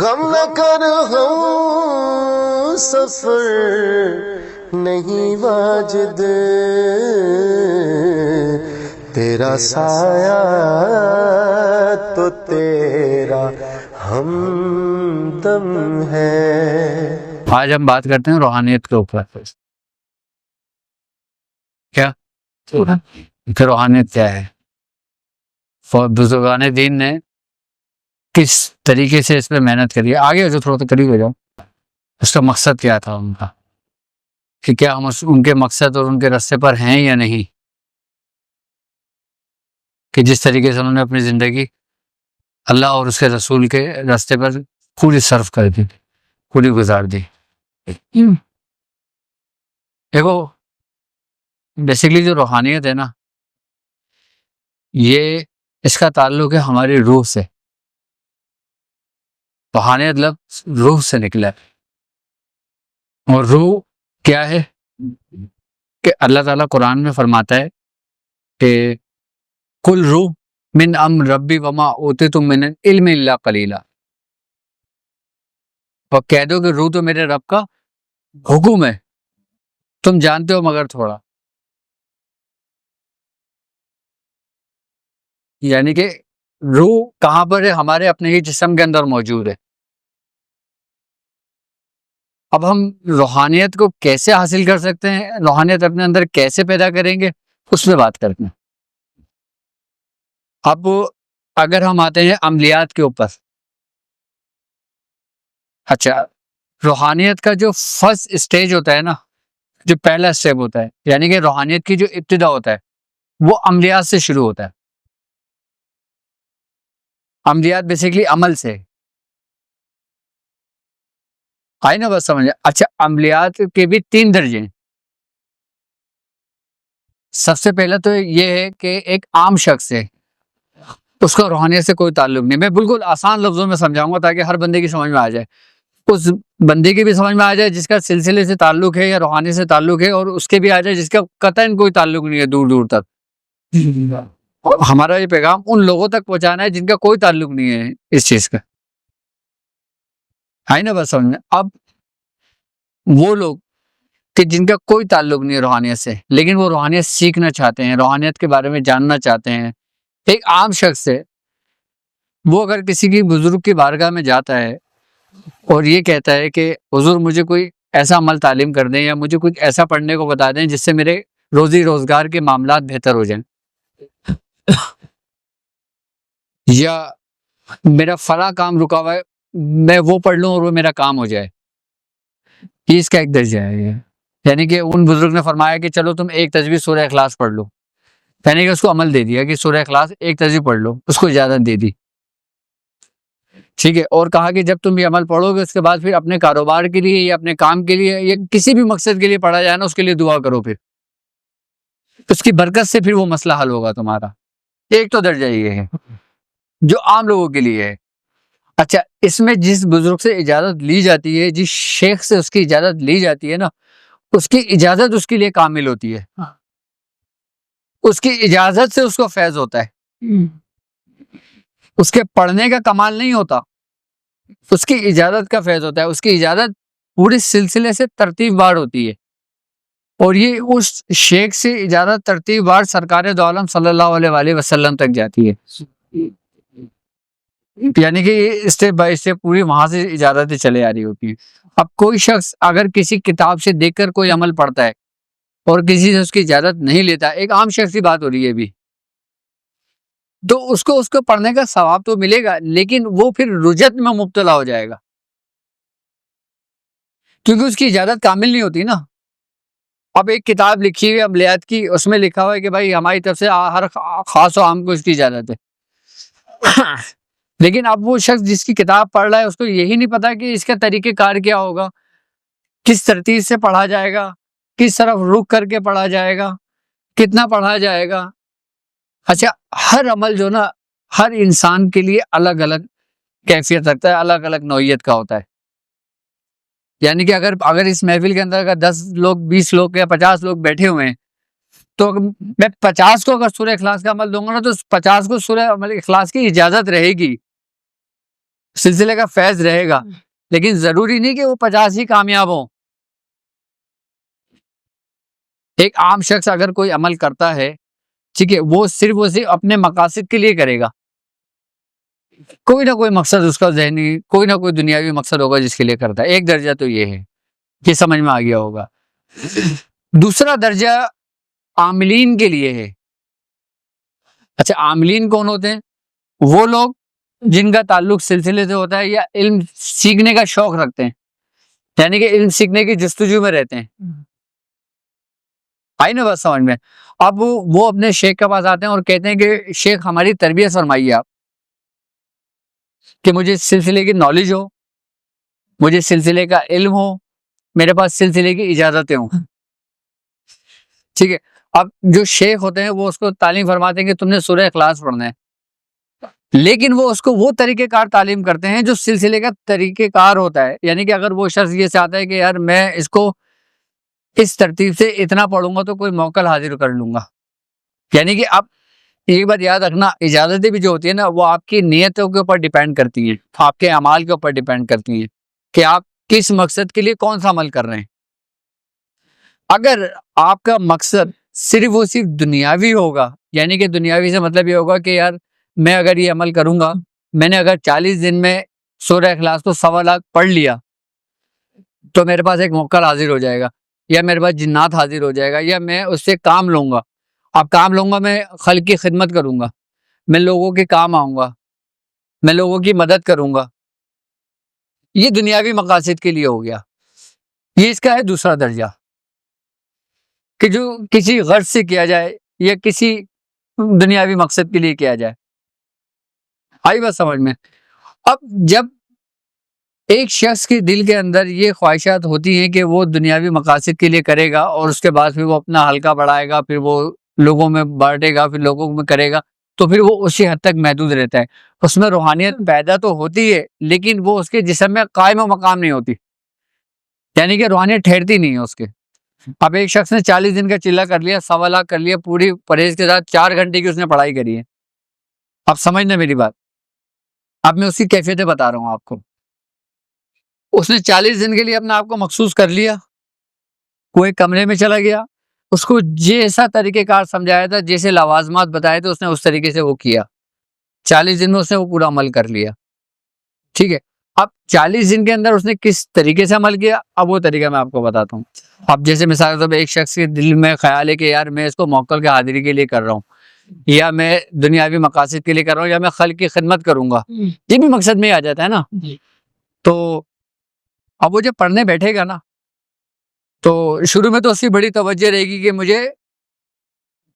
غم نہ کر ہم سفر نہیں واجد، تیرا سایہ تو تیرا ہمدم ہے۔ آج ہم بات کرتے ہیں روحانیت کے اوپر۔ کیا کہ روحانیت کیا ہے، بزرگان دین نے کس طریقے سے اس پہ محنت کری ہے۔ آگے جو تھوڑا سا قریب ہو جاؤ، اس کا مقصد کیا تھا ان کا، کہ کیا ہم ان کے مقصد اور ان کے راستے پر ہیں یا نہیں، کہ جس طریقے سے انہوں نے اپنی زندگی اللہ اور اس کے رسول کے راستے پر پوری صرف کر دی، پوری گزار دی۔ دیکھو بیسیکلی جو روحانیت ہے نا، یہ اس کا تعلق ہے ہماری روح سے۔ روحانیت لفظ روح سے نکلا ہے، اور روح کیا ہے کہ اللہ تعالیٰ قرآن میں فرماتا ہے کہ کل روح من امر ربی وما اوتیتم من العلم الا قلیلا، اور کہہ دو کہ روح تو میرے رب کا حکم ہے، تم جانتے ہو مگر تھوڑا۔ یعنی کہ روح کہاں پر ہے؟ ہمارے اپنے ہی جسم کے اندر موجود ہے۔ اب ہم روحانیت کو کیسے حاصل کر سکتے ہیں، روحانیت اپنے اندر کیسے پیدا کریں گے، اس پہ بات کرتے ہیں۔ اب اگر ہم آتے ہیں عملیات کے اوپر، اچھا روحانیت کا جو فرسٹ اسٹیج ہوتا ہے نا، جو پہلا اسٹیپ ہوتا ہے، یعنی کہ روحانیت کی جو ابتدا ہوتا ہے وہ عملیات سے شروع ہوتا ہے۔ عملیات بیسیکلی عمل سے آئی نا، بس سمجھے۔ اچھا عملیات کے بھی 3 درجے ہیں۔ سب سے پہلا تو یہ ہے کہ ایک عام شخص ہے، اس کا روحانیت سے کوئی تعلق نہیں۔ میں بالکل آسان لفظوں میں سمجھاؤں گا تاکہ ہر بندے کی سمجھ میں آ جائے، اس بندے کی بھی سمجھ میں آ جائے جس کا سلسلے سے تعلق ہے یا روحانی سے تعلق ہے، اور اس کے بھی آ جائے جس کا قطعاً کوئی تعلق نہیں ہے دور دور تک۔ ہمارا یہ پیغام ان لوگوں تک پہنچانا ہے جن کا کوئی تعلق نہیں ہے اس چیز کا، آئی نا بس سمجھ میں۔ اب وہ لوگ کہ جن کا کوئی تعلق نہیں ہے روحانیت سے، لیکن وہ روحانیت سیکھنا چاہتے ہیں، روحانیت کے بارے میں جاننا چاہتے ہیں، ایک عام شخص ہے وہ اگر کسی کی بزرگ کی بارگاہ میں جاتا ہے اور یہ کہتا ہے کہ حضور مجھے کوئی ایسا عمل تعلیم کر دیں، یا مجھے کچھ ایسا پڑھنے کو بتا دیں جس سے میرے روزی روزگار کے معاملات بہتر ہو جائیں، یا میرا فلاں کام رکا ہوا ہے میں وہ پڑھ لوں اور وہ میرا کام ہو جائے، یہ اس کا ایک درجہ ہے۔ یعنی کہ ان بزرگ نے فرمایا کہ چلو تم ایک تجویز سورہ اخلاص پڑھ لو، یعنی کہ اس کو عمل دے دیا کہ سورہ اخلاص ایک تجویز پڑھ لو، اس کو اجازت دے دی، ٹھیک ہے، اور کہا کہ جب تم یہ عمل پڑھو گے اس کے بعد پھر اپنے کاروبار کے لیے یا اپنے کام کے لیے یا کسی بھی مقصد کے لیے پڑھا جائے نا، اس کے لیے دعا کرو، پھر اس کی برکت سے پھر وہ مسئلہ حل ہوگا تمہارا۔ ایک تو درجہ یہ ہے جو عام لوگوں کے لیے ہے۔ اچھا اس میں جس بزرگ سے اجازت لی جاتی ہے، جس شیخ سے اس کی اجازت لی جاتی ہے نا، اس کی اجازت اس کے لیے کامل ہوتی ہے، اس کی اجازت سے اس کو فیض ہوتا ہے، اس کے پڑھنے کا کمال نہیں ہوتا، اس کی اجازت کا فیض ہوتا ہے، اس کی اجازت پورے سلسلے سے ترتیب وار ہوتی ہے، اور یہ اس شیخ سے اجازت ترتیب وار سرکار دو عالم صلی اللہ علیہ وآلہ وسلم تک جاتی ہے، یعنی کہ یہ اسٹیپ بائی اسٹیپ پوری وہاں سے اجازتیں چلے آ رہی ہوتی ہیں۔ اب کوئی شخص اگر کسی کتاب سے دیکھ کر کوئی عمل پڑھتا ہے اور کسی سے اس کی اجازت نہیں لیتا، ایک عام شخص کی بات ہو رہی ہے ابھی، تو اس کو پڑھنے کا ثواب تو ملے گا، لیکن وہ پھر رجت میں مبتلا ہو جائے گا، کیونکہ اس کی اجازت کامل نہیں ہوتی نا۔ اب ایک کتاب لکھی ہوئی عملیات کی، اس میں لکھا ہوا ہے کہ بھائی ہماری طرف سے ہر خاص و عام کو اس کی اجازت ہے، لیکن اب وہ شخص جس کی کتاب پڑھ رہا ہے اس کو یہی نہیں پتا کہ اس کا طریقہ کار کیا ہوگا، کس ترتیب سے پڑھا جائے گا، کس طرف رک کر کے پڑھا جائے گا، کتنا پڑھا جائے گا۔ اچھا ہر عمل جو نا ہر انسان کے لیے الگ الگ کیفیت رکھتا ہے، الگ الگ نوعیت کا ہوتا ہے۔ یعنی کہ اگر اس محفل کے اندر 10 لوگ 20 لوگ یا 50 لوگ بیٹھے ہوئے ہیں، تو میں 50 کو اگر سورہ اخلاص کا عمل دوں گا نا، تو 50 کو سورہ اخلاص کی اجازت رہے گی، سلسلے کا فیض رہے گا، لیکن ضروری نہیں کہ وہ 50 ہی کامیاب ہوں. ایک عام شخص اگر کوئی عمل کرتا ہے، ٹھیک ہے، وہ صرف اپنے مقاصد کے لیے کرے گا. کوئی نہ کوئی مقصد اس کا ذہنی، کوئی نہ کوئی دنیاوی مقصد ہوگا جس کے لیے کرتا ہے. ایک درجہ تو یہ ہے، یہ سمجھ میں آ گیا ہوگا. دوسرا درجہ عاملین کے لیے ہے. اچھا، عاملین کون ہوتے ہیں؟ وہ لوگ جن کا تعلق سلسلے سے ہوتا ہے یا علم سیکھنے کا شوق رکھتے ہیں، یعنی کہ علم سیکھنے کی جستجو میں رہتے ہیں. آئی نا بات سمجھ میں؟ اب وہ اپنے شیخ کے پاس آتے ہیں اور کہتے ہیں کہ شیخ ہماری تربیت فرمائیے آپ، کہ مجھے سلسلے کی نالج ہو، مجھے سلسلے کا علم ہو، میرے پاس سلسلے کی اجازتیں ہوں. ٹھیک ہے. اب جو شیخ ہوتے ہیں وہ اس کو تعلیم فرماتے ہیں کہ تم نے سورہ اخلاص پڑھنا ہے، لیکن وہ اس کو وہ طریقہ کار تعلیم کرتے ہیں جو سلسلے کا طریقہ کار ہوتا ہے. یعنی کہ اگر وہ شخص یہ چاہتا ہے کہ یار میں اس کو اس ترتیب سے اتنا پڑھوں گا تو کوئی موکل حاضر کر لوں گا، یعنی کہ اب ایک بات یاد رکھنا، اجازتیں بھی جو ہوتی ہیں نا وہ آپ کی نیتوں کے اوپر ڈیپینڈ کرتی ہیں، آپ کے اعمال کے اوپر ڈیپینڈ کرتی ہیں کہ آپ کس مقصد کے لیے کون سا عمل کر رہے ہیں. اگر آپ کا مقصد صرف دنیاوی ہوگا، یعنی کہ دنیاوی سے مطلب یہ ہوگا کہ یار میں اگر یہ عمل کروں گا، میں نے اگر 40 دن میں سورہ اخلاص کو 1.25 لاکھ پڑھ لیا تو میرے پاس ایک موکل حاضر ہو جائے گا، یا میرے پاس جنات حاضر ہو جائے گا، یا میں اس سے کام لوں گا. اب کام لوں گا، میں خلق کی خدمت کروں گا، میں لوگوں کے کام آؤں گا، میں لوگوں کی مدد کروں گا. یہ دنیاوی مقاصد کے لیے ہو گیا. یہ اس کا ہے دوسرا درجہ کہ جو کسی غرض سے کیا جائے یا کسی دنیاوی مقصد کے لیے کیا جائے. آئی بات سمجھ میں؟ اب جب ایک شخص کے دل کے اندر یہ خواہشات ہوتی ہیں کہ وہ دنیاوی مقاصد کے لیے کرے گا اور اس کے بعد پھر وہ اپنا حلقہ بڑھائے گا، پھر وہ لوگوں میں بانٹے گا، پھر لوگوں میں کرے گا، تو پھر وہ اسی حد تک محدود رہتا ہے. اس میں روحانیت پیدا تو ہوتی ہے لیکن وہ اس کے جسم میں قائم و مقام نہیں ہوتی، یعنی کہ روحانیت ٹھہرتی نہیں ہے اس کے. اب ایک شخص نے 40 دن کا چلہ کر لیا، 1.25 لاکھ کر لیا، پوری پرہیز کے ساتھ 4 گھنٹے کی اس نے پڑھائی کری ہے. اب سمجھنا میری بات، اب میں اس کی کیفیتیں بتا رہا ہوں آپ کو. اس نے 40 دن کے لیے اپنا آپ کو مخصوص کر لیا، وہ ایک کمرے میں چلا گیا، اس کو جیسا طریقہ کار سمجھایا تھا، جیسے لوازمات بتائے تھے، اس نے اس طریقے سے وہ کیا. 40 دن میں اس نے وہ پورا عمل کر لیا. ٹھیک ہے. اب 40 دن کے اندر اس نے کس طریقے سے عمل کیا، اب وہ طریقہ میں آپ کو بتاتا ہوں. اب جیسے مثال کے طور پہ ایک شخص کے دل میں خیال ہے کہ یار میں اس کو موکل کی حاضری کے لیے کر رہا ہوں، یا میں دنیاوی مقاصد کے لیے کر رہا ہوں، یا میں خلق کی خدمت کروں گا، یہ بھی مقصد میں آ جاتا ہے نا. تو اب وہ جب پڑھنے بیٹھے گا نا تو شروع میں تو اس کی بڑی توجہ رہے گی کہ مجھے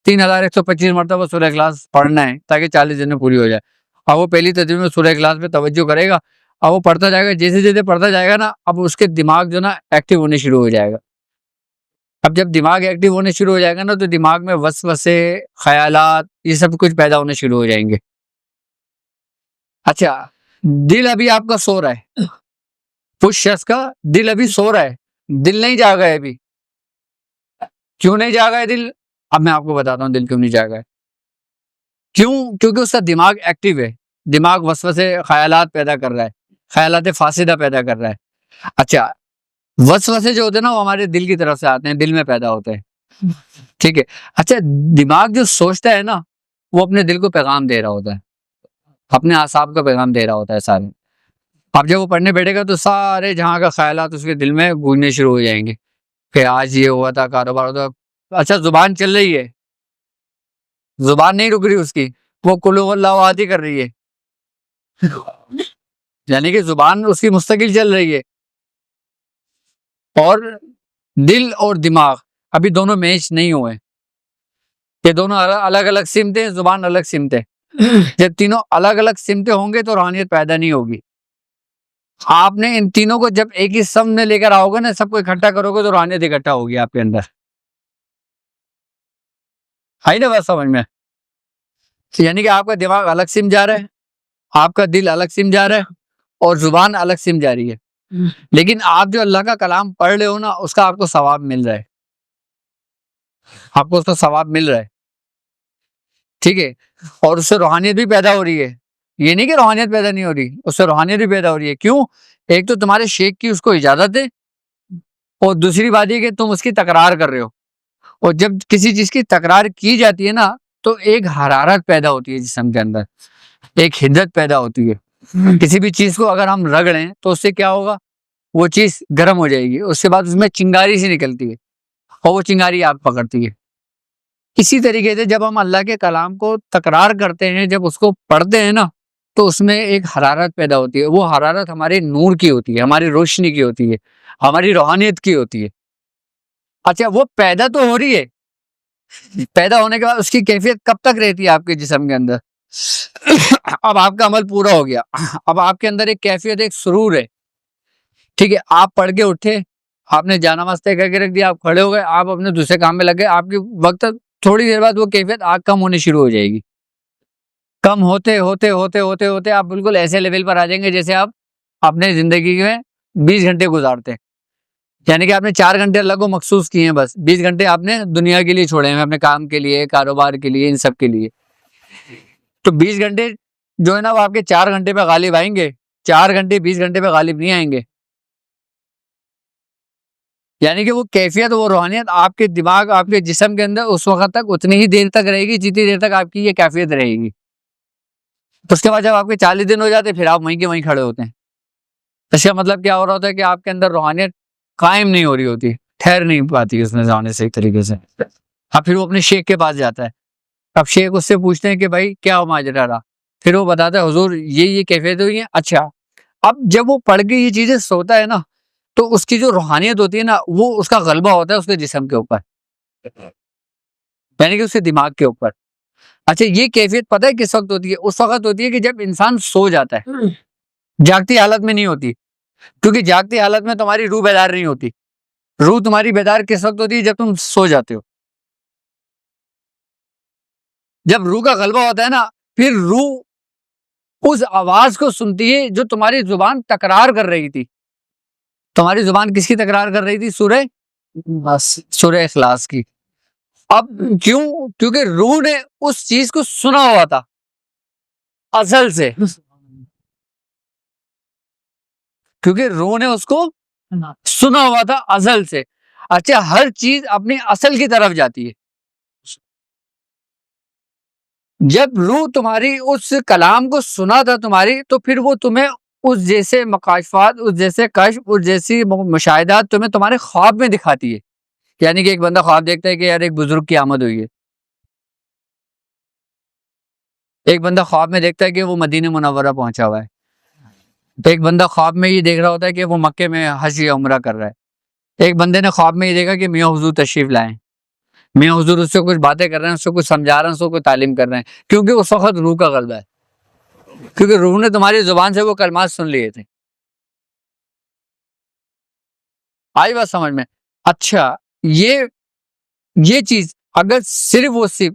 3125 مرتبہ سورہ اخلاص پڑھنا ہے تاکہ 40 دن میں پوری ہو جائے. اب وہ پہلی تجربے میں سورہ اخلاص پہ توجہ کرے گا، اب وہ پڑھتا جائے گا، جیسے جیسے پڑھتا جائے گا نا اب اس کے دماغ جو نا ایکٹیو ہونے شروع ہو جائے گا. اب جب دماغ ایکٹیو ہونے شروع ہو جائے گا نا تو دماغ میں وسوسے، خیالات، یہ سب کچھ پیدا ہونے شروع ہو جائیں گے. اچھا، دل ابھی آپ کا سو رہا ہے، اس شخص کا دل ابھی سو رہا ہے، دل نہیں جاگا ہے ابھی. کیوں نہیں جاگا ہے دل؟ اب میں آپ کو بتاتا ہوں دل کیوں نہیں جاگا ہے. کیونکہ اس کا دماغ ایکٹیو ہے، دماغ وسوسے، خیالات پیدا کر رہا ہے، خیالات فاسدہ پیدا کر رہا ہے. اچھا، وسوسے جو ہوتے ہیں نا وہ ہمارے دل کی طرف سے آتے ہیں، دل میں پیدا ہوتے ہیں. ٹھیک ہے. اچھا، دماغ جو سوچتا ہے نا وہ اپنے دل کو پیغام دے رہا ہوتا ہے، اپنے اعصاب کا پیغام دے رہا ہوتا ہے سارے. اب جب وہ پڑھنے بیٹھے گا تو سارے جہاں کا خیالات اس کے دل میں گونجنے شروع ہو جائیں گے کہ آج یہ ہوا تھا، کاروبار ہوتا. اچھا، زبان چل رہی ہے، زبان نہیں رک رہی اس کی، وہ قل هو اللہ احد کر رہی ہے، یعنی کہ زبان اس کی مستقل چل رہی ہے. اور دل اور دماغ ابھی دونوں میچ نہیں ہوئے، یہ دونوں الگ الگ سمتیں، زبان الگ سمتیں. جب تینوں الگ الگ سمتیں ہوں گے تو روحانیت پیدا نہیں ہوگی. آپ نے ان تینوں کو جب ایک ہی سم میں لے کر آؤ گے نا، سب کو اکٹھا کرو گے تو روحانیت اکٹھا ہوگی آپ کے اندر. آئی نا بات سمجھ میں؟ یعنی کہ آپ کا دماغ الگ سم جا رہا ہے، آپ کا دل الگ سم جا رہا ہے، اور زبان الگ سم جا رہی ہے. لیکن آپ جو اللہ کا کلام پڑھ رہے ہو نا اس کا آپ کو ثواب مل رہا ہے، آپ کو اس کا ثواب مل رہا ہے. ٹھیک ہے. اور اس سے روحانیت بھی پیدا ہو رہی ہے. یہ نہیں کہ روحانیت پیدا نہیں ہو رہی، اس سے روحانیت بھی پیدا ہو رہی ہے. کیوں؟ ایک تو تمہارے شیخ کی اس کو اجازت ہے، اور دوسری بات یہ کہ تم اس کی تکرار کر رہے ہو. اور جب کسی چیز کی تکرار کی جاتی ہے نا تو ایک حرارت پیدا ہوتی ہے جسم کے اندر، ایک حدت پیدا ہوتی ہے. کسی بھی چیز کو اگر ہم رگڑیں تو اس سے کیا ہوگا؟ وہ چیز گرم ہو جائے گی، اس کے بعد اس میں چنگاری سی نکلتی ہے اور وہ چنگاری آگ پکڑتی ہے. اسی طریقے سے جب ہم اللہ کے کلام کو تکرار کرتے ہیں، جب اس کو پڑھتے ہیں نا تو اس میں ایک حرارت پیدا ہوتی ہے. وہ حرارت ہمارے نور کی ہوتی ہے، ہماری روشنی کی ہوتی ہے، ہماری روحانیت کی ہوتی ہے. اچھا وہ پیدا تو ہو رہی ہے، پیدا ہونے کے بعد اس کی کیفیت کب تک رہتی ہے آپ کے جسم کے اندر؟ اب آپ کا عمل پورا ہو گیا، اب آپ کے اندر ایک کیفیت، ایک سرور ہے. ٹھیک ہے، آپ پڑھ کے اٹھے، آپ نے جانماز طے کر کے رکھ دیا، آپ کھڑے ہو گئے، آپ اپنے دوسرے کام میں لگ گئے. آپ کی وقت تھوڑی دیر بعد وہ کیفیت آگ کم ہونی شروع ہو جائے گی. کم ہوتے ہوتے ہوتے ہوتے ہوتے آپ بالکل ایسے لیول پر آ جائیں گے جیسے آپ اپنے زندگی میں 20 گھنٹے گزارتے ہیں. یعنی کہ آپ نے 4 گھنٹے اللہ کو مخصوص کیے ہیں، بس 20 گھنٹے آپ نے دنیا کے لیے چھوڑے ہیں، اپنے کام کے لیے، کاروبار کے لیے، ان سب کے لیے. تو 20 گھنٹے جو ہے نا وہ آپ کے 4 گھنٹے پہ غالب آئیں گے، 4 گھنٹے 20 گھنٹے پہ غالب نہیں آئیں گے. یعنی کہ وہ کیفیت، وہ روحانیت آپ کے دماغ، آپ کے جسم کے اندر اس وقت تک اتنی ہی دیر تک رہے گی جتنی دیر تک آپ کی یہ کیفیت رہے گی. اس کے بعد جب آپ کے 40 دن ہو جاتے پھر آپ وہیں کے وہیں کھڑے ہوتے ہیں. اس کا مطلب کیا ہو رہا ہوتا ہے کہ آپ کے اندر روحانیت قائم نہیں ہو رہی ہوتی، ٹھہر نہیں پاتی اس میں جانے سے ایک طریقے سے. اب پھر وہ اپنے شیخ کے پاس جاتا ہے. اب شیخ اس سے پوچھتے ہیں کہ بھائی کیا ماجرا رہا؟ پھر وہ بتاتا ہے حضور یہ کیفیت ہوئی ہے. اچھا، اب جب وہ پڑھ کے یہ چیزیں سوتا ہے نا تو اس کی جو روحانیت ہوتی ہے نا وہ اس کا غلبہ ہوتا ہے اس کے جسم کے اوپر، یعنی کہ اس کے دماغ کے اوپر. اچھا یہ کیفیت پتہ ہے کس وقت ہوتی ہے؟ اس وقت ہوتی ہے کہ جب انسان سو جاتا ہے، جاگتی حالت میں نہیں ہوتی. کیونکہ جاگتی حالت میں تمہاری روح بیدار نہیں ہوتی. روح تمہاری بیدار کس وقت ہوتی ہے؟ جب تم سو جاتے ہو. جب روح کا غلبہ ہوتا ہے نا پھر روح اس آواز کو سنتی ہے جو تمہاری زبان تکرار کر رہی تھی. تمہاری زبان کس کی تکرار کر رہی تھی؟ سورہ اخلاص کی. اب کیوں؟ کیونکہ روح نے اس چیز کو سنا ہوا تھا ازل سے، کیونکہ روح نے اس کو سنا ہوا تھا ازل سے. اچھا ہر چیز اپنی اصل کی طرف جاتی ہے. جب روح تمہاری اس کلام کو سنا تھا تمہاری، تو پھر وہ تمہیں اس جیسے مکاشفات، اس جیسے کشف، اس جیسی مشاہدات تمہیں تمہارے خواب میں دکھاتی ہے. یعنی کہ ایک بندہ خواب دیکھتا ہے کہ یار ایک بزرگ کی آمد ہوئی ہے. ایک بندہ خواب میں دیکھتا ہے کہ وہ مدینہ منورہ پہنچا ہوا ہے. ایک بندہ خواب میں یہ دیکھ رہا ہوتا ہے کہ وہ مکے میں حج یا عمرہ کر رہا ہے. ایک بندے نے خواب میں یہ دیکھا کہ میاں حضور تشریف لائیں، میاں حضور اس سے کچھ باتیں کر رہے ہیں، اس سے کچھ سمجھا رہے ہیں، اس کو کوئی تعلیم کر رہے ہیں. کیونکہ اس وقت روح کا غلبہ ہے، کیونکہ روح نے تمہاری زبان سے وہ کلمات سن لیے تھے. آئی بات سمجھ میں؟ اچھا یہ چیز اگر صرف وہ صرف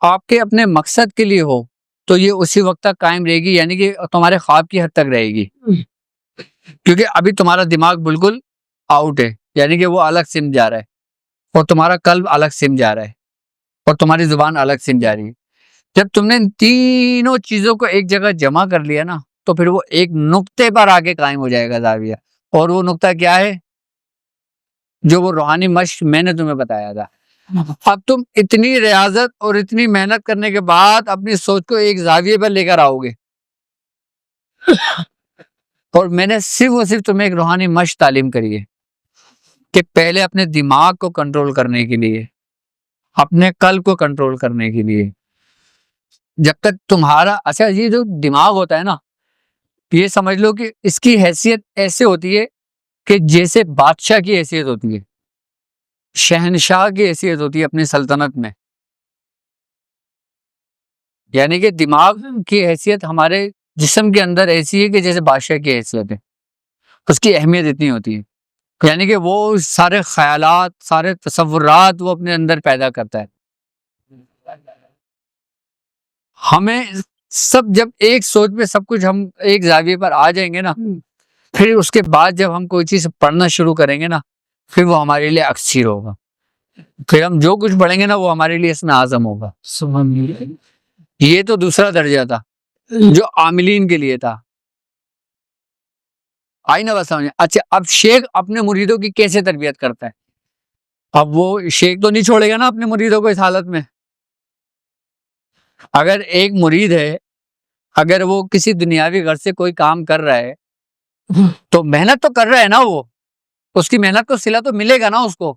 آپ کے اپنے مقصد کے لیے ہو تو یہ اسی وقت تک قائم رہے گی، یعنی کہ تمہارے خواب کی حد تک رہے گی. کیونکہ ابھی تمہارا دماغ بالکل آؤٹ ہے، یعنی کہ وہ الگ سمت جا رہا ہے، اور تمہارا قلب الگ سمت جا رہا ہے، اور تمہاری زبان الگ سمت جا رہی ہے. جب تم نے ان تینوں چیزوں کو ایک جگہ جمع کر لیا نا تو پھر وہ ایک نقطے پر آگے قائم ہو جائے گا زاویہ. اور وہ نقطہ کیا ہے؟ جو وہ روحانی مشق میں نے تمہیں بتایا تھا. اب تم اتنی ریاضت اور اتنی محنت کرنے کے بعد اپنی سوچ کو ایک زاویے پر لے کر آؤ گے. اور میں نے صرف اور صرف تمہیں ایک روحانی مشق تعلیم کری ہے کہ پہلے اپنے دماغ کو کنٹرول کرنے کے لیے، اپنے قلب کو کنٹرول کرنے کے لیے، جب تک تمہارا اچھا یہ جو دماغ ہوتا ہے نا یہ سمجھ لو کہ اس کی حیثیت ایسے ہوتی ہے کہ جیسے بادشاہ کی حیثیت ہوتی ہے، شہنشاہ کی حیثیت ہوتی ہے اپنی سلطنت میں. یعنی کہ دماغ کی حیثیت ہمارے جسم کے اندر ایسی ہے کہ جیسے بادشاہ کی حیثیت ہے. اس کی اہمیت اتنی ہوتی ہے، یعنی کہ وہ سارے خیالات، سارے تصورات وہ اپنے اندر پیدا کرتا ہے. ہمیں سب جب ایک سوچ پہ سب کچھ ہم ایک زاویے پر آ جائیں گے نا، پھر اس کے بعد جب ہم کوئی چیز پڑھنا شروع کریں گے نا پھر وہ ہمارے لیے اکثیر ہوگا. پھر ہم جو کچھ پڑھیں گے نا وہ ہمارے لیے اس میں اعظم ہوگا. یہ تو دوسرا درجہ تھا. جو عاملین کے لیے تھا. آئی نا بات سمجھ میں؟ اچھا اب شیخ اپنے مریدوں کی کیسے تربیت کرتا ہے؟ اب وہ شیخ تو نہیں چھوڑے گا نا اپنے مریدوں کو اس حالت میں. اگر ایک مرید ہے، اگر وہ کسی دنیاوی غرض سے کوئی کام کر رہا ہے تو محنت تو کر رہا ہے نا، وہ اس کی محنت کو صلہ تو ملے گا نا اس کو.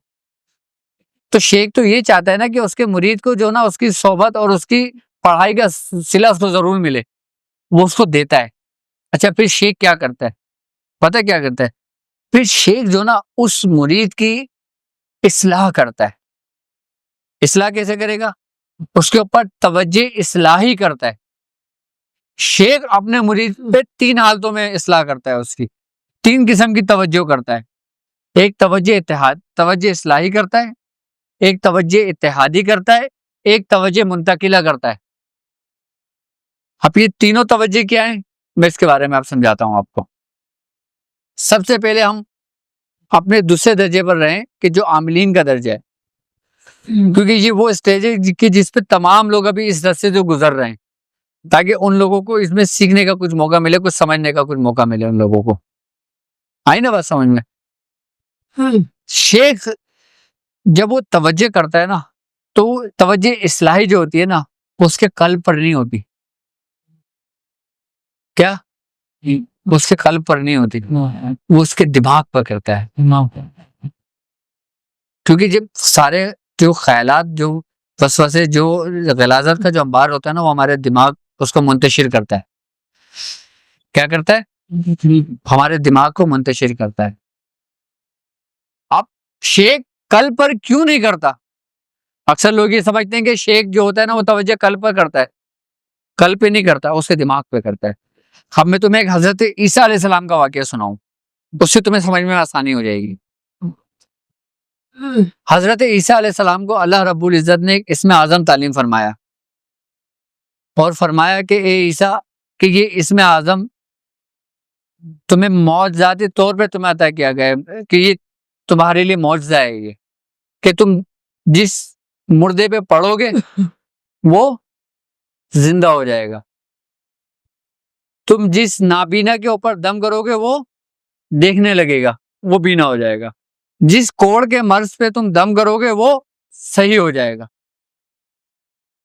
تو شیخ تو یہ چاہتا ہے نا کہ اس کے مرید کو جو نا اس کی صحبت اور اس کی پڑھائی کا صلہ اس کو ضرور ملے، وہ اس کو دیتا ہے. اچھا پھر شیخ کیا کرتا ہے؟ پتہ کیا کرتا ہے؟ پھر شیخ جو نا اس مرید کی اصلاح کرتا ہے. اصلاح کیسے کرے گا؟ اس کے اوپر توجہ اصلاحی کرتا ہے. شیخ اپنے مرید پہ 3 حالتوں میں اصلاح کرتا ہے، اس کی 3 قسم کی توجہ کرتا ہے. ایک توجہ اتحاد، توجہ اصلاحی کرتا ہے، ایک توجہ اتحادی کرتا ہے، ایک توجہ منتقلہ کرتا ہے. اب یہ تینوں توجہ کیا ہیں؟ میں اس کے بارے میں آپ سمجھاتا ہوں آپ کو. سب سے پہلے ہم اپنے دوسرے درجے پر رہیں کہ جو عاملین کا درجہ ہے، کیونکہ یہ وہ اسٹیج ہے کہ جس پہ تمام لوگ ابھی اس راستے سے گزر رہے ہیں، تاکہ ان لوگوں کو اس میں سیکھنے کا کچھ موقع ملے، کچھ سمجھنے کا کچھ موقع ملے ان لوگوں کو. آئی نا بات سمجھ میں؟ شیخ جب وہ توجہ کرتا ہے نا تو توجہ اصلاحی جو ہوتی ہے نا وہ اس کے قلب پر نہیں ہوتی. کیا؟ وہ اس کے قلب پر نہیں ہوتی، وہ اس کے دماغ پر کرتا ہے. کیونکہ جب سارے جو خیالات، جو وسوسے، جو غلاظت کا جو انبار ہوتا ہے نا، وہ ہمارے دماغ اس کو منتشر کرتا ہے. کیا کرتا ہے؟ ہمارے دماغ کو منتشر کرتا ہے. اب شیخ قلب پر کیوں نہیں کرتا؟ اکثر لوگ یہ سمجھتے ہیں کہ شیخ جو ہوتا ہے نا وہ توجہ قلب پر کرتا ہے. قلب پہ نہیں کرتا، اس کے دماغ پہ کرتا ہے. اب میں تمہیں ایک حضرت عیسیٰ علیہ السلام کا واقعہ سناؤں، اس سے تمہیں سمجھ میں آسانی ہو جائے گی. حضرت عیسیٰ علیہ السلام کو اللہ رب العزت نے ایک اسم اعظم تعلیم فرمایا، اور فرمایا کہ اے عیسیٰ کہ یہ اسم اعظم تمہیں معجزاتی طور پہ تمہیں عطا کیا گیا ہے، کہ یہ تمہارے لیے معجزہ ہے، یہ کہ تم جس مردے پہ پڑھو گے وہ زندہ ہو جائے گا، تم جس نابینا کے اوپر دم کرو گے وہ دیکھنے لگے گا، وہ بینا ہو جائے گا، جس کوڑ کے مرض پہ تم دم کرو گے وہ صحیح ہو جائے گا.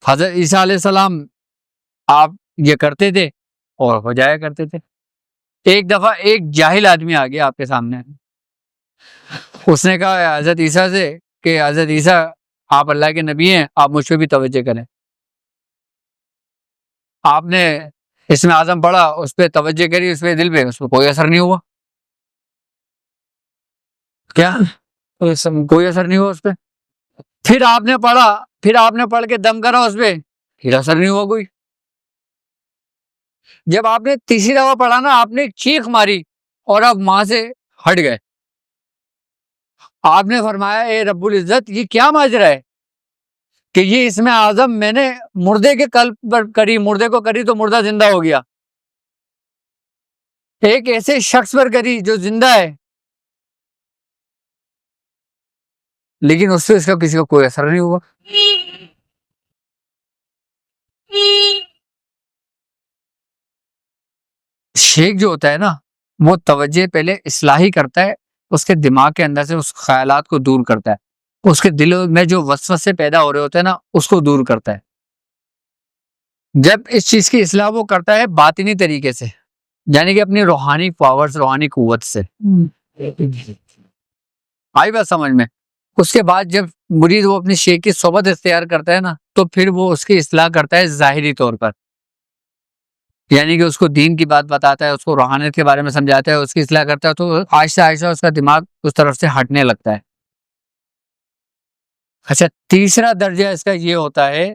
حضرت عیسیٰ علیہ السلام آپ یہ کرتے تھے اور ہو جایا کرتے تھے. ایک دفعہ ایک جاہل آدمی آ گیا آپ کے سامنے، اس نے کہا حضرت عیسیٰ سے کہ حضرت عیسیٰ آپ اللہ کے نبی ہیں، آپ مجھ پہ بھی توجہ کریں. آپ نے اسم اعظم پڑھا، اس پہ توجہ کری، اس پہ دل پہ، اس پہ کوئی اثر نہیں ہوا. کیا؟ کوئی اثر نہیں ہوا اس پہ. پھر آپ نے پڑھا، پھر آپ نے پڑھ کے دم کرا اس پہ، پھر اثر نہیں ہوا کوئی. جب آپ نے تیسری دفعہ پڑھا نا، آپ نے چیخ ماری اور آپ وہاں سے ہٹ گئے. آپ نے فرمایا اے رب العزت یہ کیا ماجرا ہے کہ یہ اسم اعظم میں نے مردے کے قلب پر کری، مردے کو کری تو مردہ زندہ ہو گیا، ایک ایسے شخص پر کری جو زندہ ہے لیکن اس سے اس کا کسی کو کوئی اثر نہیں ہوا. شیخ جو ہوتا ہے نا وہ توجہ پہلے اصلاحی کرتا ہے، اس کے دماغ کے اندر سے اس خیالات کو دور کرتا ہے، اس کے دلوں میں جو وسوسے پیدا ہو رہے ہوتے ہیں نا اس کو دور کرتا ہے. جب اس چیز کی اصلاح وہ کرتا ہے باطنی طریقے سے، یعنی کہ اپنی روحانی پاورز، روحانی قوت سے. آئی بات سمجھ میں؟ اس کے بعد جب مرید وہ اپنی شیخ کی صحبت اختیار کرتا ہے نا تو پھر وہ اس کی اصلاح کرتا ہے ظاہری طور پر، یعنی کہ اس کو دین کی بات بتاتا ہے، اس کو روحانیت کے بارے میں سمجھاتا ہے، اس کی اصلاح کرتا ہے، تو آہستہ آہستہ اس کا دماغ اس طرف سے ہٹنے لگتا ہے. اچھا تیسرا درجہ اس کا یہ ہوتا ہے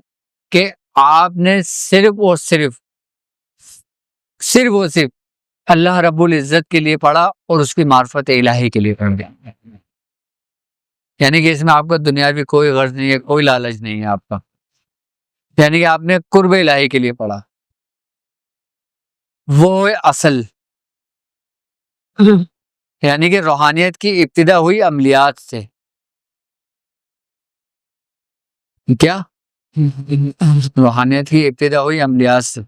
کہ آپ نے صرف اور صرف اللہ رب العزت کے لیے پڑھا اور اس کی معرفت الہی کے لیے پڑھ گیا، یعنی کہ اس میں آپ کا دنیاوی کوئی غرض نہیں ہے، کوئی لالچ نہیں ہے آپ کا، یعنی کہ آپ نے قرب الہی کے لیے پڑھا. وہ ہے اصل، یعنی کہ روحانیت کی ابتدا ہوئی عملیات سے. کیا؟ روحانیت کی ابتدا ہوئی عملیات سے.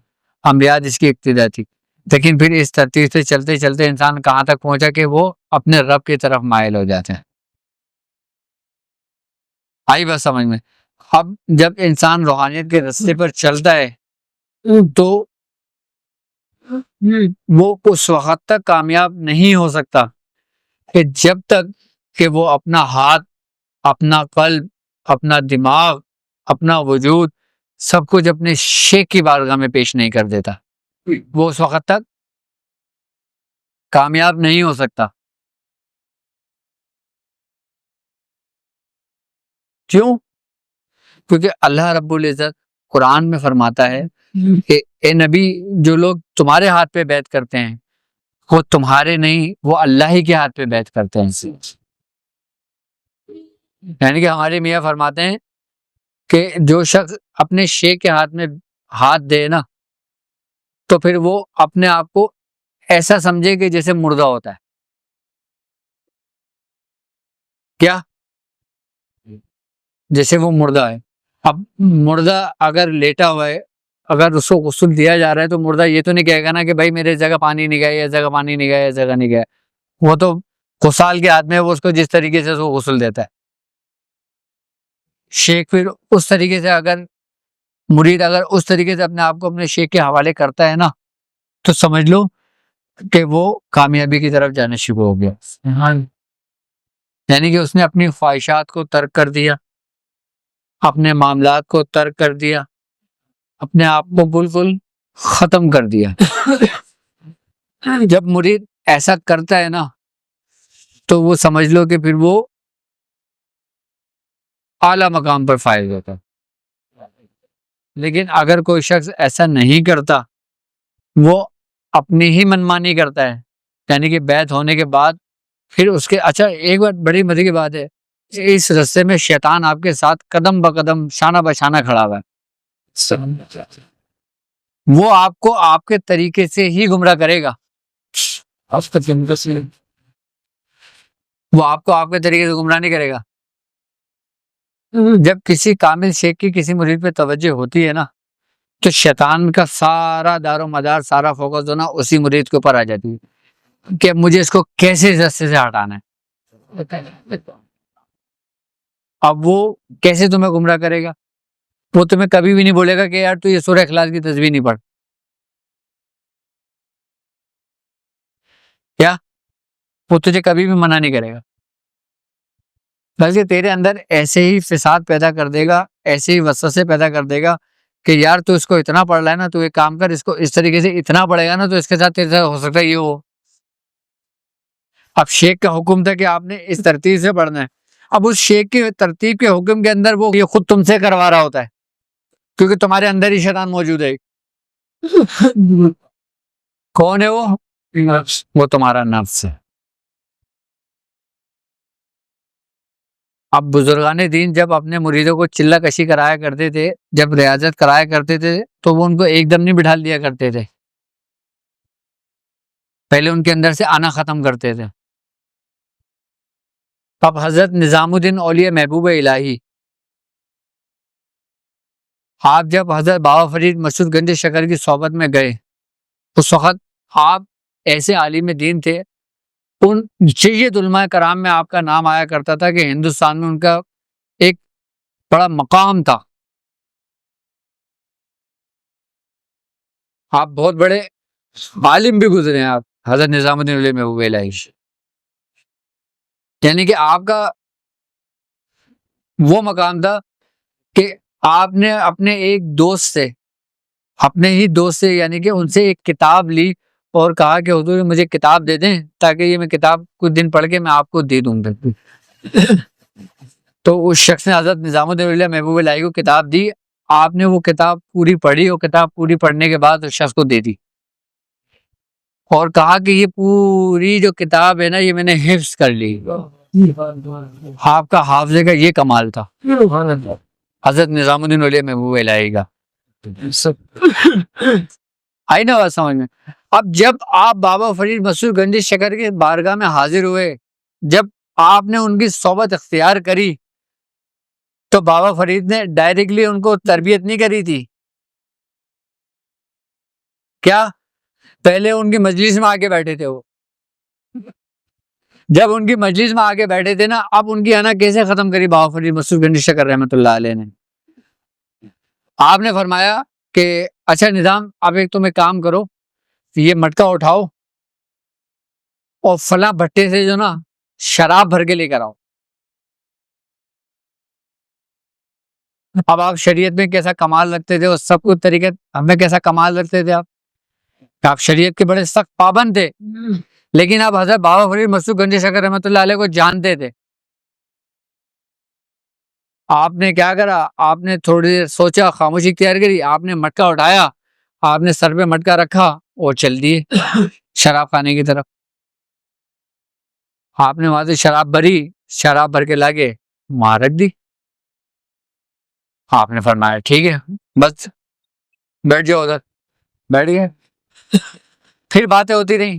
انبیاء جس کی اقتدا تھی، لیکن پھر اس ترتیب سے چلتے چلتے انسان کہاں تک پہنچا کہ وہ اپنے رب کی طرف مائل ہو جاتے ہیں. آئی بات سمجھ میں؟ اب جب انسان روحانیت کے رستے پر چلتا ہے تو وہ اس وقت تک کامیاب نہیں ہو سکتا کہ جب تک کہ وہ اپنا ہاتھ، اپنا قلب، اپنا دماغ، اپنا وجود سب کچھ اپنے شیخ کی بارگاہ میں پیش نہیں کر دیتا. وہ اس وقت تک کامیاب نہیں ہو سکتا. کیوں؟ کیونکہ اللہ رب العزت قرآن میں فرماتا ہے کہ اے نبی، جو لوگ تمہارے ہاتھ پہ بیعت کرتے ہیں وہ تمہارے نہیں، وہ اللہ ہی کے ہاتھ پہ بیعت کرتے ہیں. یعنی کہ ہمارے میاں فرماتے ہیں کہ جو شخص اپنے شیخ کے ہاتھ میں ہاتھ دے نا تو پھر وہ اپنے آپ کو ایسا سمجھے کہ جیسے مردہ ہوتا ہے. کیا؟ جیسے وہ مردہ ہے. اب مردہ اگر لیٹا ہوا ہے، اگر اس کو غسل دیا جا رہا ہے تو مردہ یہ تو نہیں کہے گا نا کہ بھائی میرے جگہ پانی نہیں گیا، اس جگہ پانی نہیں گیا، اس جگہ نہیں گیا. وہ تو غسال کے ہاتھ میں وہ اس کو جس طریقے سے وہ غسل دیتا ہے. شیخ پھر اس طریقے سے اگر مرید اگر اس طریقے سے اپنے آپ کو اپنے شیخ کے حوالے کرتا ہے نا تو سمجھ لو کہ وہ کامیابی کی طرف جانا شروع ہو گیا. یعنی کہ اس نے اپنی خواہشات کو ترک کر دیا، اپنے معاملات کو ترک کر دیا، اپنے آپ کو بالکل ختم کر دیا. جب مرید ایسا کرتا ہے نا تو وہ سمجھ لو کہ پھر وہ اعلیٰ مقام پر فائز ہوتا ہے. لیکن اگر کوئی شخص ایسا نہیں کرتا، وہ اپنی ہی منمانی کرتا ہے، یعنی کہ بیعت ہونے کے بعد پھر اس کے اچھا ایک بات بڑی مزے کی بات ہے، اس رستے میں شیطان آپ کے ساتھ قدم بقدم شانہ بشانہ کھڑا ہوا ہے. وہ آپ کو آپ کے طریقے سے ہی گمراہ کرے گا. وہ آپ کو آپ کے طریقے سے گمراہ نہیں کرے گا. جب کسی کامل شیخ کی کسی مرید پہ توجہ ہوتی ہے نا تو شیطان کا سارا دار و مدار، سارا فوکس ہونا اسی مرید کے اوپر آ جاتی ہے کہ مجھے اس کو کیسے اس رستے سے ہٹانا ہے. اب وہ کیسے تمہیں گمراہ کرے گا؟ وہ تمہیں کبھی بھی نہیں بولے گا کہ یار تو یہ سورہ اخلاص کی تسبیح نہیں پڑھ. کیا؟ وہ تجھے کبھی بھی منع نہیں کرے گا، بلکہ تیرے اندر ایسے ہی فساد پیدا کر دے گا، ایسے ہی وسوسے پیدا کر دے گا کہ یار تو اس کو اتنا پڑھ رہا ہے نا، تو ایک کام کر، اس کو اس طریقے سے اتنا پڑھے گا نا تو اس کے ساتھ تیرے ساتھ ہو سکتا ہے یہ ہو. اب شیخ کا حکم تھا کہ آپ نے اس ترتیب سے پڑھنا ہے. اب اس شیخ کی ترتیب کے حکم کے اندر وہ یہ خود تم سے کروا رہا ہوتا ہے کیونکہ تمہارے اندر ہی شیطان موجود ہے. کون ہے وہ تمہارا نفس ہے. اب بزرگان دین جب اپنے مریدوں کو چلہ کشی کرایا کرتے تھے، جب ریاضت کرایا کرتے تھے تو وہ ان کو ایک دم نہیں بٹھا دیا کرتے تھے، پہلے ان کے اندر سے آنا ختم کرتے تھے. اب حضرت نظام الدین اولیاء محبوب الہی، آپ جب حضرت بابا فرید مسعود گنج شکر کی صحبت میں گئے، اس وقت آپ ایسے عالم دین تھے، ان سید علماء کرام میں آپ کا نام آیا کرتا تھا کہ ہندوستان میں ان کا ایک بڑا مقام تھا. آپ بہت بڑے عالم بھی گزرے ہیں آپ، حضرت نظام الدین اولیاء محبوب الہی. یعنی کہ آپ کا وہ مقام تھا کہ آپ نے اپنے ایک دوست سے، اپنے ہی دوست سے، یعنی کہ ان سے ایک کتاب لی اور کہا کہ حضور مجھے کتاب دے دیں تاکہ یہ میں کتاب کچھ دن پڑھ کے میں آپ کو دے دوں گا. تو اس شخص نے حضرت نظام الدین اولیاء محبوب الہی کو کتاب دی. آپ نے وہ کتاب پوری پڑھی اور کتاب پوری پڑھنے کے بعد اس شخص کو دے دی اور کہا کہ یہ پوری جو کتاب ہے نا یہ میں نے حفظ کر لی. آپ کا حافظے کا یہ کمال تھا حضرت نظام الدین اولیاء محبوب الہی کا. آئی نا بات سمجھ میں؟ اب جب آپ بابا فرید مسعود گنج شکر کے بارگاہ میں حاضر ہوئے، جب آپ نے ان کی صحبت اختیار کری تو بابا فرید نے ڈائریکٹلی ان کو تربیت نہیں کری تھی، کیا پہلے ان کی مجلس میں آ کے بیٹھے تھے وہ، جب ان کی مجلس میں آ کے بیٹھے تھے نا، اب ان کی انا کیسے ختم کری بابا فرید مسعود گنج شکر رحمۃ اللہ علیہ نے؟ آپ نے فرمایا کہ اچھا نظام، اب ایک تم ایک کام کرو، یہ مٹکا اٹھاؤ اور فلاں بھٹے سے جو نا شراب بھر کے لے کر آؤ۔ اب آپ شریعت میں کیسا کمال رکھتے تھے، اور سب کچھ طریقے ہمیں کیسا کمال رکھتے تھے آپ شریعت کے بڑے سخت پابند تھے، لیکن آپ حضرت بابا فرید مسعود گنج شکر رحمۃ اللہ علیہ کو جانتے تھے۔ آپ نے کیا کرا، آپ نے تھوڑی دیر سوچا، خاموشی اختیار کری، آپ نے مٹکا اٹھایا، آپ نے سر پہ مٹکا رکھا اور چل دیے شراب خانے کی طرف۔ آپ نے وہاں سے شراب بھری، شراب بھر کے لاگے وہاں رکھ دی۔ آپ نے فرمایا ٹھیک ہے بس بیٹھ جاؤ ادھر، بیٹھ گئے۔ پھر باتیں ہوتی رہی،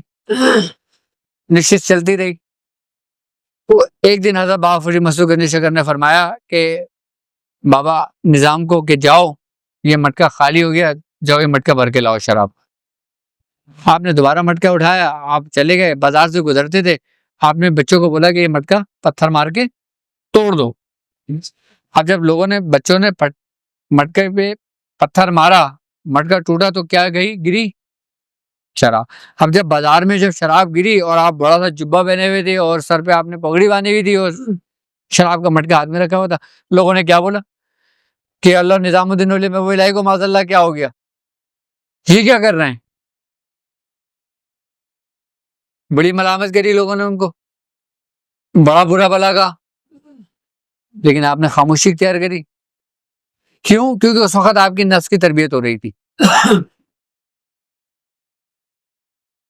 نشست چلتی رہی۔ تو ایک دن حضرت بابا فرید مسعود گنج شکر نے فرمایا کہ بابا نظام کو کہ جاؤ یہ مٹکا خالی ہو گیا، جاؤ یہ مٹکا بھر کے لاؤ شراب۔ آپ نے دوبارہ مٹکا اٹھایا، آپ چلے گئے، بازار سے گزرتے تھے، آپ نے بچوں کو بولا کہ یہ مٹکا پتھر مار کے توڑ دو۔ اب جب لوگوں نے، بچوں نے مٹکے پہ پتھر مارا، مٹکا ٹوٹا تو کیا گری؟ شراب۔ اب جب بازار میں جب شراب گری اور آپ بڑا سا جبہ پہنے ہوئے تھے اور سر پہ آپ نے پگڑی باندھی ہوئی تھی اور شراب کا مٹکا ہاتھ میں رکھا ہوا تھا، لوگوں نے کیا بولا کہ اللہ نظام الدین اولیاء میں وہ الہی کو معاذ اللہ کیا ہو گیا، یہ کیا کر رہے ہیں؟ بڑی ملامت کری لوگوں نے، ان کو بڑا برا بلا کہا، لیکن آپ نے خاموشی اختیار کری۔ کیوں؟ کیونکہ اس وقت آپ کی نفس کی تربیت ہو رہی تھی۔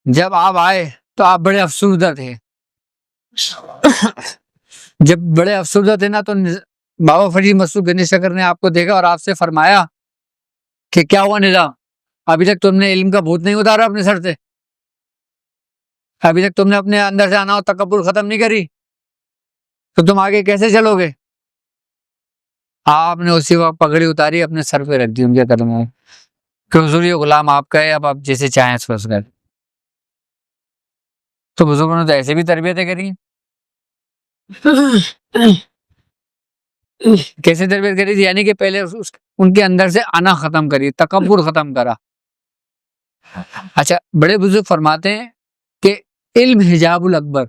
جب آپ آئے تو آپ بڑے افسردہ تھے، جب بڑے افسردہ تھے نا تو بابا فرید مسعود گنج شکر نے آپ کو دیکھا اور آپ سے فرمایا کہ کیا ہوا نظام، ابھی تک تم نے علم کا بھوت نہیں اتارا اپنے سر سے، ابھی تک تم نے اپنے اندر سے آنا اور تکبر ختم نہیں کری، تو تم آگے کیسے چلو گے؟ آپ نے اسی وقت پگڑی اتاری، اپنے سر پہ رکھ دی ان کے قدم میں کہ حضور یہ غلام آپ کا ہے، اب آپ جیسے چاہیں سوچ کر۔ تو بزرگوں نے تو ایسے بھی تربیتیں کری، کیسے تربیت کری تھی؟ یعنی کہ پہلے ان کے اندر سے آنا ختم کری، تکبر ختم کرا۔ اچھا بڑے بزرگ فرماتے ہیں کہ علم حجاب الاکبر،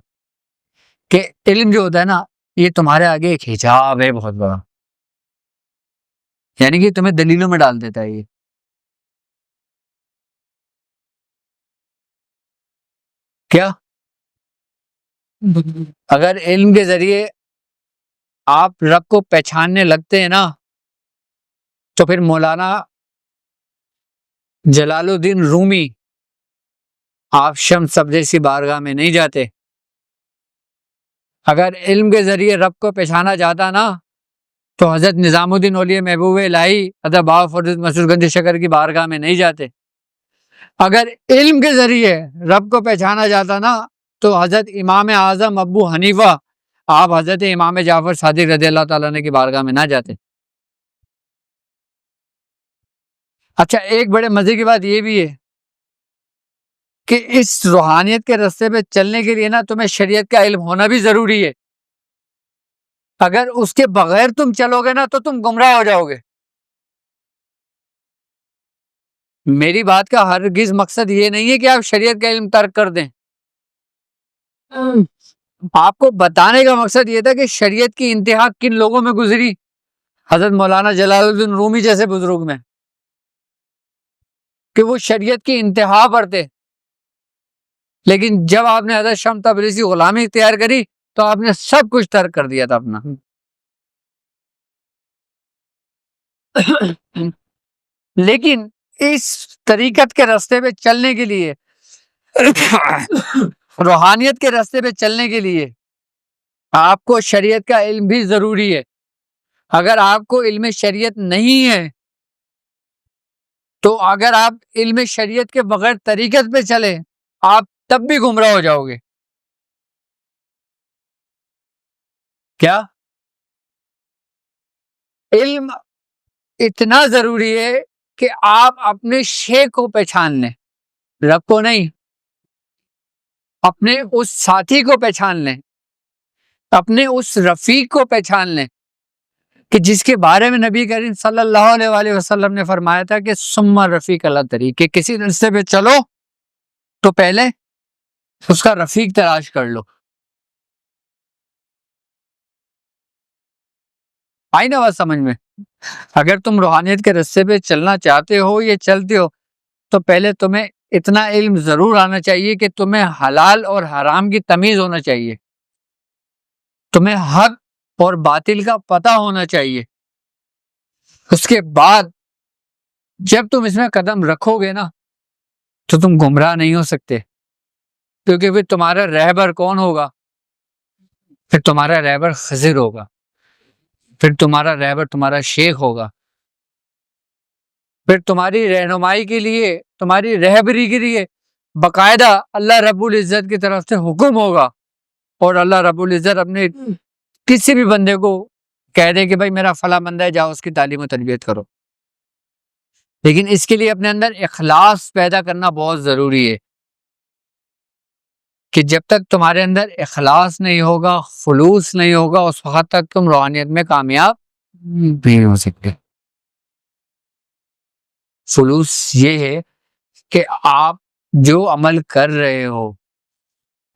کہ علم جو ہوتا ہے نا یہ تمہارے آگے ایک حجاب ہے بہت بڑا، یعنی کہ تمہیں دلیلوں میں ڈال دیتا ہے یہ۔ کیا اگر علم کے ذریعے آپ رب کو پہچاننے لگتے ہیں نا تو پھر مولانا جلال الدین رومی آپ شمس تبریزی کی بارگاہ میں نہیں جاتے۔ اگر علم کے ذریعے رب کو پہچانا جاتا نا تو حضرت نظام الدین اولیاء محبوب الہی حضرت بابا فرید مسعود گنج شکر کی بارگاہ میں نہیں جاتے۔ اگر علم کے ذریعے رب کو پہچانا جاتا نا تو حضرت امام اعظم ابو حنیفہ آپ حضرت امام جعفر صادق رضی اللہ تعالیٰ عنہ کی بارگاہ میں نہ جاتے۔ اچھا ایک بڑے مزے کی بات یہ بھی ہے کہ اس روحانیت کے راستے پہ چلنے کے لیے نا تمہیں شریعت کا علم ہونا بھی ضروری ہے، اگر اس کے بغیر تم چلو گے نا تو تم گمراہ ہو جاؤ گے۔ میری بات کا ہرگز مقصد یہ نہیں ہے کہ آپ شریعت کا علم ترک کر دیں، آپ کو بتانے کا مقصد یہ تھا کہ شریعت کی انتہا کن لوگوں میں گزری، حضرت مولانا جلال الدین رومی جیسے بزرگ میں، کہ وہ شریعت کی انتہا پر تھے، لیکن جب آپ نے حضرت شمس تبریزی غلامی اختیار کری تو آپ نے سب کچھ ترک کر دیا تھا اپنا۔ لیکن اس طریقت کے راستے پہ چلنے کے لیے، روحانیت کے راستے پہ چلنے کے لیے آپ کو شریعت کا علم بھی ضروری ہے۔ اگر آپ کو علم شریعت نہیں ہے تو اگر آپ علم شریعت کے بغیر طریقت پہ چلے آپ تب بھی گمراہ ہو جاؤ گے۔ کیا علم اتنا ضروری ہے کہ آپ اپنے شے کو پہچان لیں، رب کو نہیں، اپنے اس ساتھی کو پہچان لیں، اپنے اس رفیق کو پہچان لیں کہ جس کے بارے میں نبی کریم صلی اللہ علیہ وآلہ وسلم نے فرمایا تھا کہ ثم رفیق اللہ طریق، کہ کسی راستے پہ چلو تو پہلے اس کا رفیق تلاش کر لو۔ آئی نا بات سمجھ میں؟ اگر تم روحانیت کے راستے پہ چلنا چاہتے ہو یا چلتے ہو تو پہلے تمہیں اتنا علم ضرور آنا چاہیے کہ تمہیں حلال اور حرام کی تمیز ہونا چاہیے، تمہیں حق اور باطل کا پتہ ہونا چاہیے۔ اس کے بعد جب تم اس میں قدم رکھو گے نا تو تم گمراہ نہیں ہو سکتے، کیونکہ پھر تمہارا رہبر کون ہوگا؟ پھر تمہارا رہبر خضر ہوگا، پھر تمہارا رہبر تمہارا شیخ ہوگا، پھر تمہاری رہنمائی کے لیے، تمہاری رہبری کے لیے باقاعدہ اللہ رب العزت کی طرف سے حکم ہوگا، اور اللہ رب العزت اپنے کسی بھی بندے کو کہہ دے کہ بھائی میرا فلاں بندہ ہے، جاؤ اس کی تعلیم و تربیت کرو۔ لیکن اس کے لیے اپنے اندر اخلاص پیدا کرنا بہت ضروری ہے، کہ جب تک تمہارے اندر اخلاص نہیں ہوگا، خلوص نہیں ہوگا، اس وقت تک تم روحانیت میں کامیاب نہیں ہو سکتے۔ خلوص یہ ہے کہ آپ جو عمل کر رہے ہو،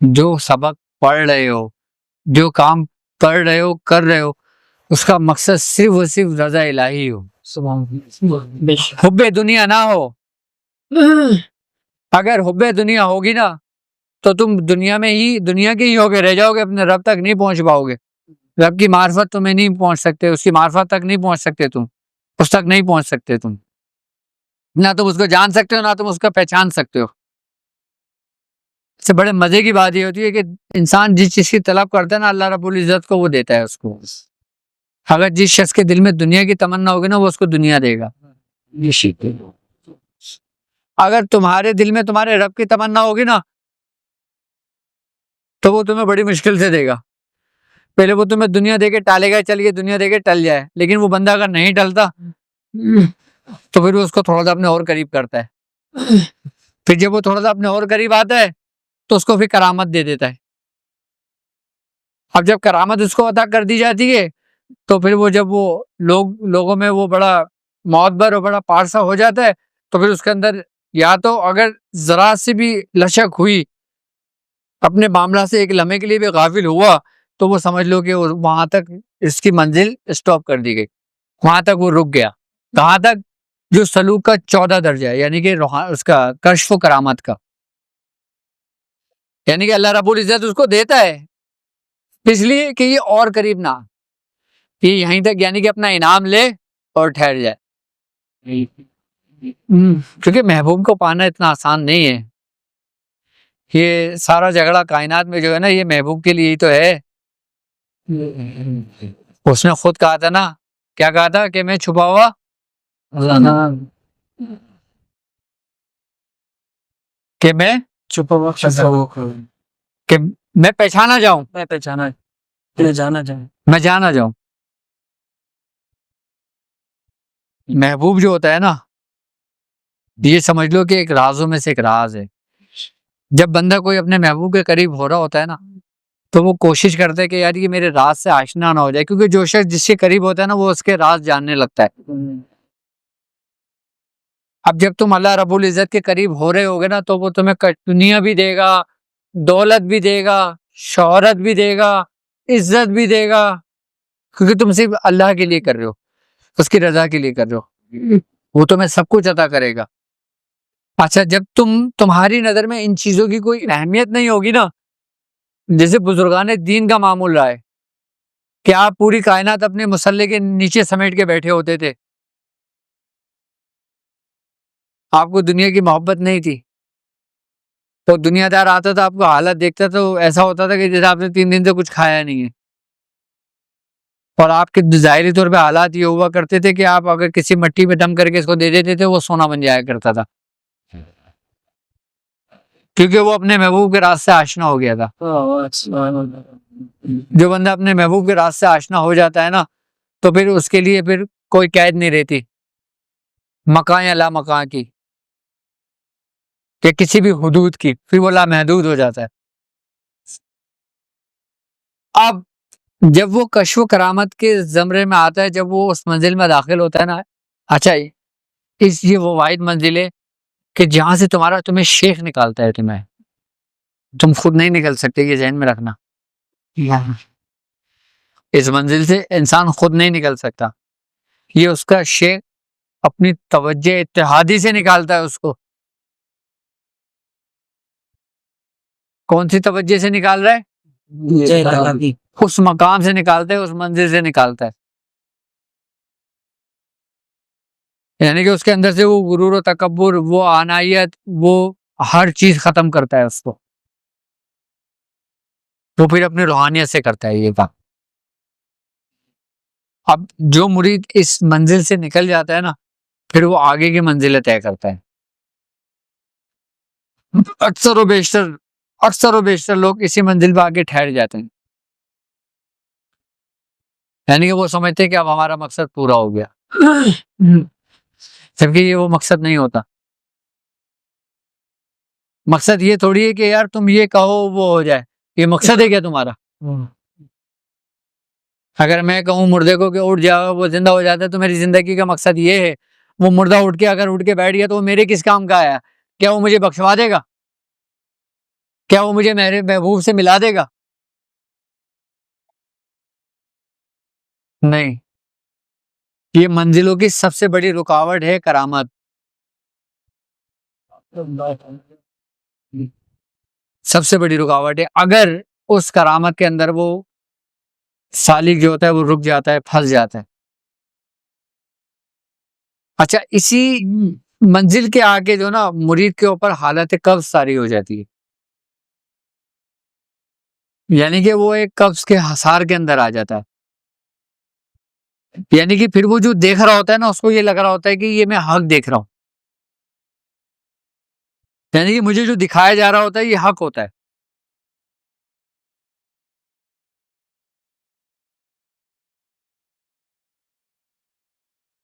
جو سبق پڑھ رہے ہو، جو کام پڑھ رہے ہو، کر رہے ہو، اس کا مقصد صرف و صرف رضا الہی ہو، حب دنیا نہ ہو۔ اگر حب دنیا ہوگی نا تو تم دنیا کے ہی ہوگے، رہ جاؤ گے، اپنے رب تک نہیں پہنچ پاؤ گے۔ رب کی معرفت تمہیں نہیں پہنچ سکتے، اس کی معرفت تک نہیں پہنچ سکتے، تم اس تک نہیں پہنچ سکتے، تم نہ تم اس کو جان سکتے ہو، نہ تم اس کو پہچان سکتے ہو۔ اس سے بڑے مزے کی بات یہ ہوتی ہے کہ انسان جس چیز کی طلب کرتا ہے نا، اللہ رب العزت کو وہ دیتا ہے اس کو۔ اگر جس شخص کے دل میں دنیا کی تمنا ہوگی نا، وہ اس کو دنیا دے گا۔ اگر تمہارے دل میں تمہارے رب کی تمنا ہوگی نا تو وہ تمہیں بڑی مشکل سے دے گا۔ پہلے وہ تمہیں دنیا دے کے ٹالے گا، چل کے دنیا دے کے ٹل جائے، لیکن وہ بندہ اگر نہیں ٹلتا تو پھر وہ اس کو تھوڑا سا اپنے اور قریب کرتا ہے۔ پھر جب وہ تھوڑا سا اپنے اور قریب آتا ہے تو اس کو پھر کرامت دے دیتا ہے۔ اب جب کرامت اس کو عطا کر دی جاتی ہے تو پھر وہ جب وہ لوگوں میں وہ بڑا معتبر اور بڑا پارسا ہو جاتا ہے تو پھر اس کے اندر یا تو اگر ذرا سی بھی لشک ہوئی، اپنے معاملہ سے ایک لمحے کے لیے بھی غافل ہوا، تو وہ سمجھ لو کہ وہاں تک اس کی منزل اسٹاپ کر دی گئی، وہاں تک وہ رک گیا۔ کہاں تک؟ جو سلوک کا 14 درجہ ہے، یعنی کہ اس کا کشف و کرامت کا، یعنی کہ اللہ رب العزت اس کو دیتا ہے اس لیے کہ یہ اور قریب نہ، یہ یہیں تک، یعنی کہ اپنا انعام لے اور ٹھہر جائے۔ کیونکہ محبوب کو پانا اتنا آسان نہیں ہے۔ یہ سارا جھگڑا کائنات میں جو ہے نا، یہ محبوب کے لیے ہی تو ہے۔ اس نے خود کہا تھا نا، کیا کہا تھا کہ میں چھپا ہوا کہ میں کہ میں پہچانا جاؤں، میں جانا جاؤں۔ محبوب جو ہوتا ہے نا، یہ سمجھ لو کہ ایک رازوں میں سے ایک راز ہے۔ جب بندہ کوئی اپنے محبوب کے قریب ہو رہا ہوتا ہے نا تو وہ کوشش کرتا ہے کہ یار یہ میرے راز سے آشنا نہ ہو جائے، کیونکہ جو شخص جس کے قریب ہوتا ہے نا وہ اس کے راز جاننے لگتا ہے۔ اب جب تم اللہ رب العزت کے قریب ہو رہے ہوگے نا تو وہ تمہیں دنیا بھی دے گا، دولت بھی دے گا، شہرت بھی دے گا، عزت بھی دے گا، کیونکہ تم صرف اللہ کے لیے کر رہے ہو، اس کی رضا کے لیے کر رہے ہو، وہ تمہیں سب کچھ عطا کرے گا۔ اچھا، جب تمہاری نظر میں ان چیزوں کی کوئی اہمیت نہیں ہوگی نا، جیسے بزرگان دین کا معمول رہا ہے کہ آپ پوری کائنات اپنے مسلح کے نیچے سمیٹ کے بیٹھے ہوتے تھے، آپ کو دنیا کی محبت نہیں تھی، تو دنیا دار آتا تھا، آپ کو حالت دیکھتا تو ایسا ہوتا تھا کہ جیسے آپ نے 3 دن سے کچھ کھایا نہیں ہے، اور آپ کے ظاہری طور پہ حالات یہ ہوا کرتے تھے کہ آپ اگر کسی مٹی میں دم کر کے اس کو دے دیتے تھے وہ سونا بن جایا کرتا تھا، کیونکہ وہ اپنے محبوب کے راز سے آشنا ہو گیا تھا۔ جو بندہ اپنے محبوب کے راز سے آشنا ہو جاتا ہے نا تو پھر اس کے لیے پھر کوئی قید نہیں رہتی، مکان یا لا مکان کی۔ یا کسی بھی حدود کی، پھر وہ لامحدود ہو جاتا ہے. اب جب وہ کشف و کرامت کے زمرے میں آتا ہے، جب وہ اس منزل میں داخل ہوتا ہے نا، اچھا یہ وہ واحد منزل ہے کہ جہاں سے تمہیں شیخ نکالتا ہے. تم خود نہیں نکل سکتے، یہ ذہن میں رکھنا. اس منزل سے انسان خود نہیں نکل سکتا، یہ اس کا شیخ اپنی توجہ اتحادی سے نکالتا ہے اس کو. کون سی توجہ سے نکال رہا ہے؟ اس مقام سے نکالتا ہے، اس منزل سے نکالتا ہے. یعنی کہ اس کے اندر سے وہ غرور و تکبر، وہ آنائیت، وہ ہر چیز ختم کرتا ہے اس کو. وہ پھر اپنی روحانیت سے کرتا ہے یہ کام. اب جو مرید اس منزل سے نکل جاتا ہے نا، پھر وہ آگے کی منزلیں طے کرتا ہے. اکثر و بیشتر لوگ اسی منزل پہ آگے ٹھہر جاتے ہیں. یعنی کہ وہ سمجھتے ہیں کہ اب ہمارا مقصد پورا ہو گیا، جبکہ یہ وہ مقصد نہیں ہوتا. مقصد یہ تھوڑی ہے کہ یار تم یہ کہو وہ ہو جائے. یہ مقصد ہے کیا تمہارا؟ اگر میں کہوں مردے کو کہ اٹھ جاؤ، وہ زندہ ہو جاتا ہے، تو میری زندگی کا مقصد یہ ہے. وہ مردہ اٹھ کے بیٹھ گیا تو وہ میرے کس کام کا آیا؟ کیا وہ مجھے بخشوا دے گا؟ کیا وہ مجھے میرے محبوب سے ملا دے گا؟ نہیں. یہ منزلوں کی سب سے بڑی رکاوٹ ہے کرامت. سب سے بڑی رکاوٹ ہے. اگر اس کرامت کے اندر وہ سالک جو ہوتا ہے وہ رک جاتا ہے، پھنس جاتا ہے. اچھا، اسی منزل کے آگے جو نا مرید کے اوپر حالت قبض طاری ہو جاتی ہے. یعنی کہ وہ ایک قبض کے حصار کے اندر آ جاتا ہے. یعنی کہ پھر وہ جو دیکھ رہا ہوتا ہے نا، اس کو یہ لگ رہا ہوتا ہے کہ یہ میں حق دیکھ رہا ہوں. یعنی کہ مجھے جو دکھایا جا رہا ہوتا ہے یہ حق ہوتا ہے.